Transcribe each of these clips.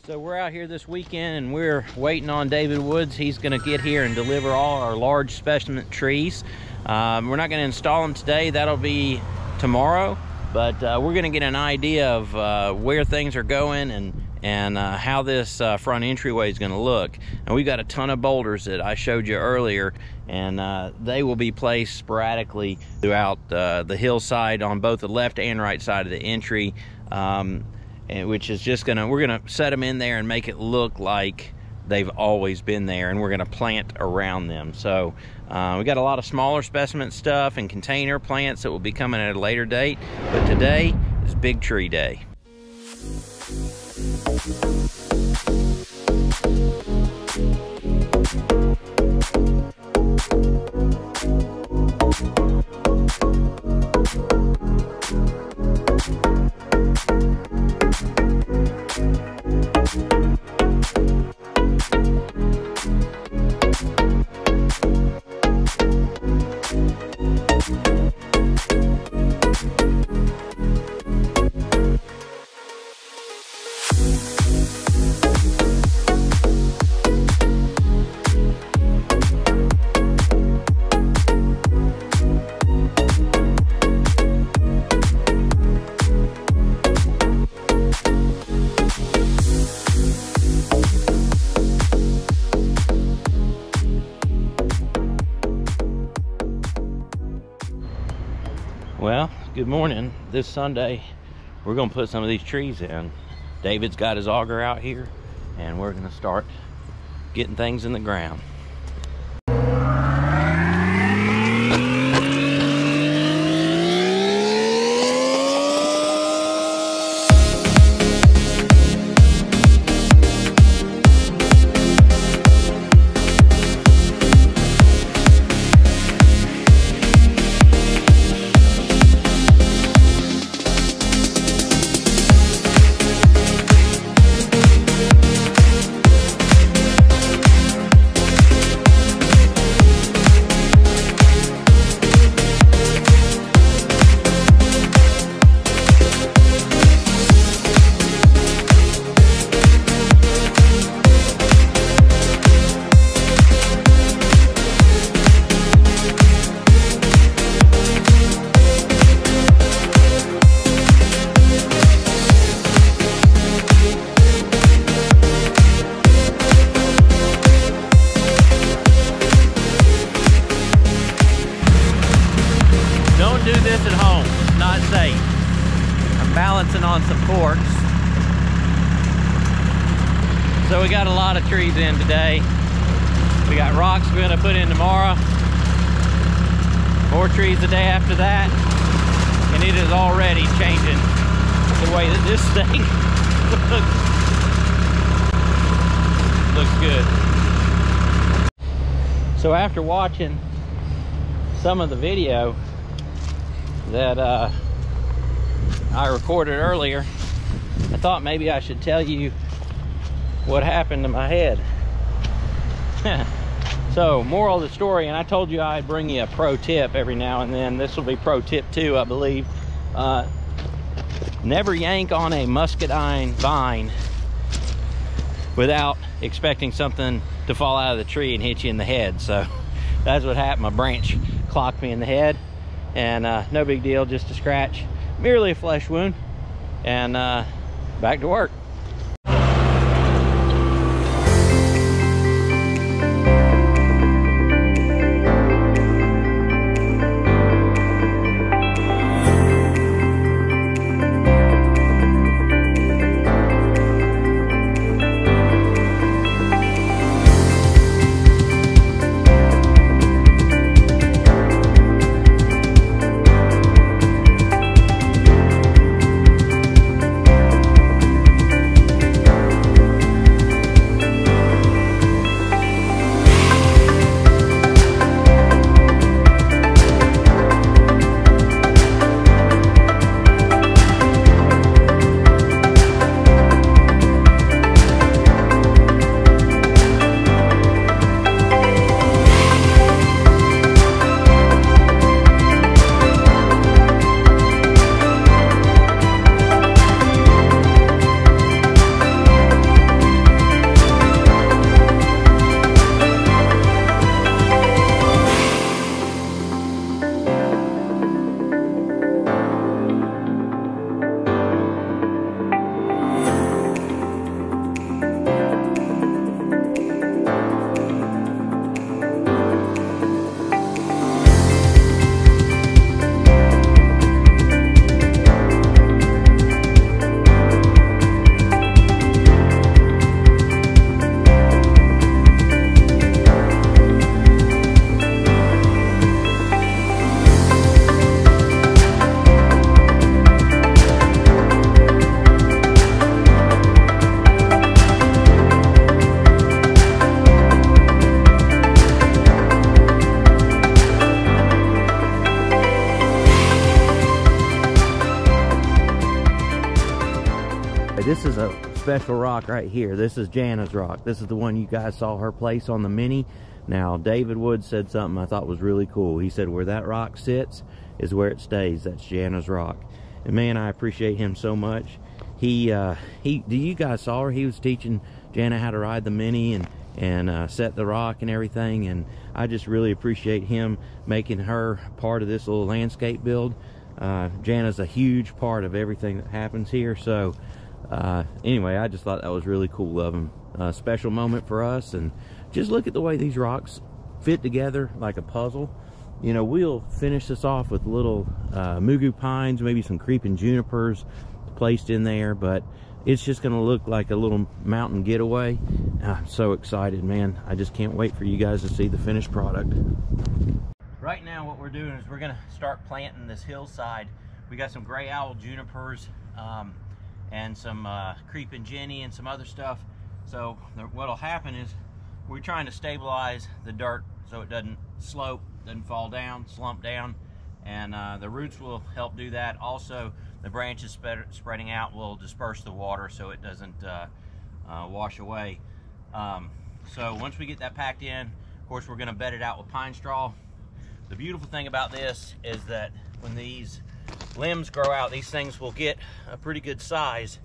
So we're out here this weekend and we're waiting on David Woods. He's going to get here and deliver all our large specimen trees. We're not going to install them today. That'll be tomorrow. But we're going to get an idea of where things are going and how this front entryway is going to look. And we've got a ton of boulders that I showed you earlier, and they will be placed sporadically throughout the hillside on both the left and right side of the entry. And which is just we're gonna set them in there and make it look like they've always been there, and we're gonna plant around them. So we got a lot of smaller specimen stuff and container plants that will be coming at a later date, but today is Big Tree Day. Well, good morning. This Sunday, we're gonna put some of these trees in. David's got his auger out here, and we're gonna start getting things in the ground. Do this at home. It's not safe. I'm balancing on some forks. So we got a lot of trees in today. We got rocks we're gonna put in tomorrow. More trees the day after that. And it is already changing the way that this thing looks good. So after watching some of the video that I recorded earlier, I thought maybe I should tell you what happened to my head. So, moral of the story, and I told you I'd bring you a pro tip every now and then. This will be pro tip 2, I believe. Never yank on a muscadine vine without expecting something to fall out of the tree and hit you in the head. So that's what happened. My branch clocked me in the head. And no big deal, just a scratch, merely a flesh wound, and back to work. is a special rock right here. This is Jana's rock. This is the one you guys saw her place on the Mini. Now, David Woods said something I thought was really cool. He said where that rock sits is where it stays. That's Jana's rock. And man, I appreciate him so much. You guys saw her. He was teaching Jana how to ride the Mini and set the rock and everything. And I just really appreciate him making her part of this little landscape build. Jana's a huge part of everything that happens here. So anyway, I just thought that was really cool of him. A special moment for us. And just look at the way these rocks fit together like a puzzle. You know, we'll finish this off with little mugu pines, maybe some creeping junipers placed in there, but it's just gonna look like a little mountain getaway. I'm so excited, man. I just can't wait for you guys to see the finished product. Right now what we're doing is we're gonna start planting this hillside. We got some gray owl junipers and some creeping jenny and some other stuff. So what'll happen is we're trying to stabilize the dirt so it doesn't slope, doesn't fall down, slump down, and the roots will help do that. Also, the branches spreading out will disperse the water so it doesn't wash away. So once we get that packed in, of course, we're going to bed it out with pine straw. The beautiful thing about this is that when these limbs grow out, these things will get a pretty good size.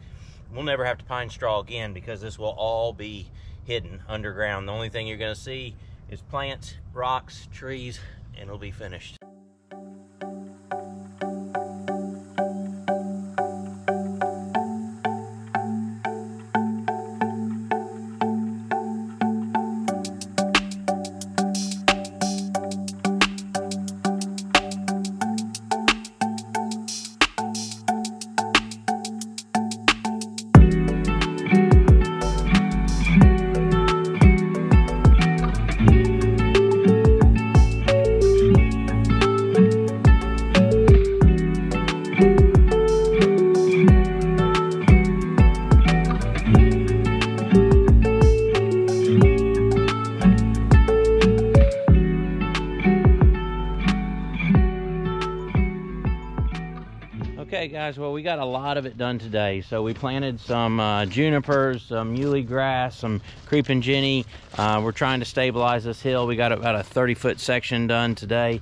We'll never have to pine straw again because this will all be hidden underground. The only thing you're going to see is plants, rocks, trees, and it'll be finished. Okay guys, well, we got a lot of it done today. So we planted some junipers, some muley grass, some creeping jenny. We're trying to stabilize this hill. We got about a 30-foot section done today.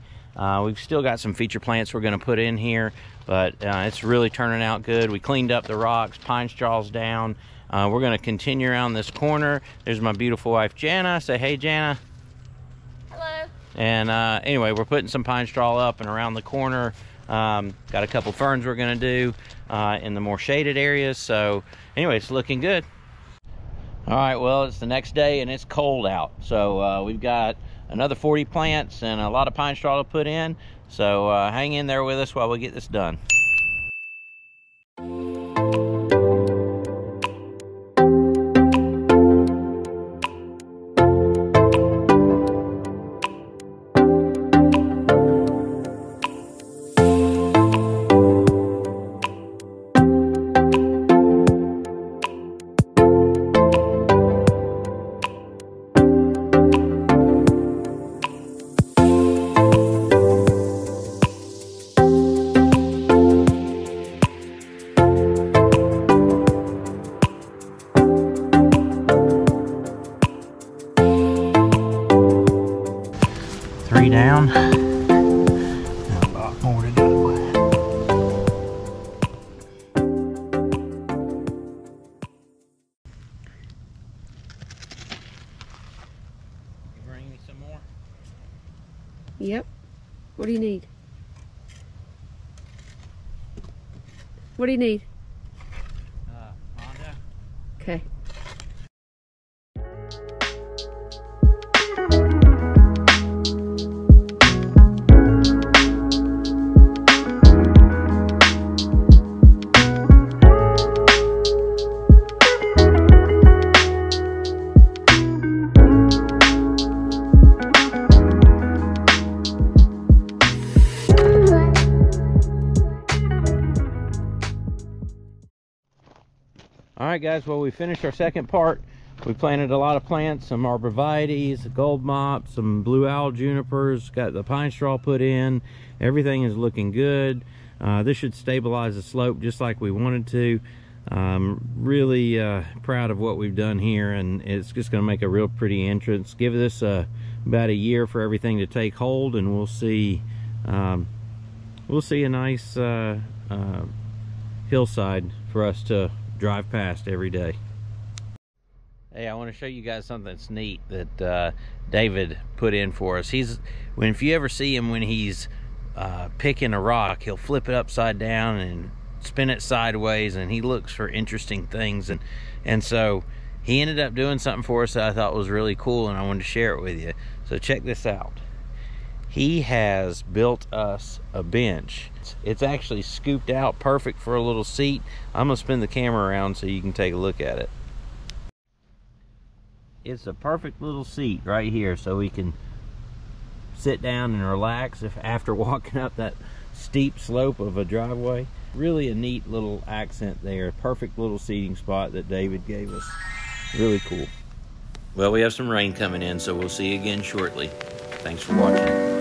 We've still got some feature plants we're going to put in here, but it's really turning out good. We cleaned up the rocks, pine straws down. We're going to continue around this corner. There's my beautiful wife Jana. Say hey, Jana. Hello. And anyway, we're putting some pine straw up and around the corner. Got a couple ferns we're going to do in the more shaded areas. So anyway, it's looking good. All right, well, it's the next day and it's cold out. So we've got another 40 plants and a lot of pine straw to put in. So hang in there with us while we get this done. Three down. A lot more to go. You bring me some more? Yep. What do you need? What do you need? Honda. Okay. Alright guys, well, we finished our second part. We planted a lot of plants, some arborvitaes, gold mop, some blue owl junipers, got the pine straw put in. Everything is looking good. This should stabilize the slope just like we wanted to. I'm really proud of what we've done here, and it's just going to make a real pretty entrance. Give this about a year for everything to take hold, and we'll see a nice hillside for us to drive past every day. Hey, I want to show you guys something that's neat that David put in for us. If you ever see him when he's picking a rock, he'll flip it upside down and spin it sideways, and he looks for interesting things, and so he ended up doing something for us that I thought was really cool, and I wanted to share it with you. So check this out. He has built us a bench. It's actually scooped out, perfect for a little seat. I'm gonna spin the camera around so you can take a look at it. It's a perfect little seat right here, so we can sit down and relax after walking up that steep slope of a driveway. Really a neat little accent there. Perfect little seating spot that David gave us. Really cool. Well, we have some rain coming in, so we'll see you again shortly. Thanks for watching.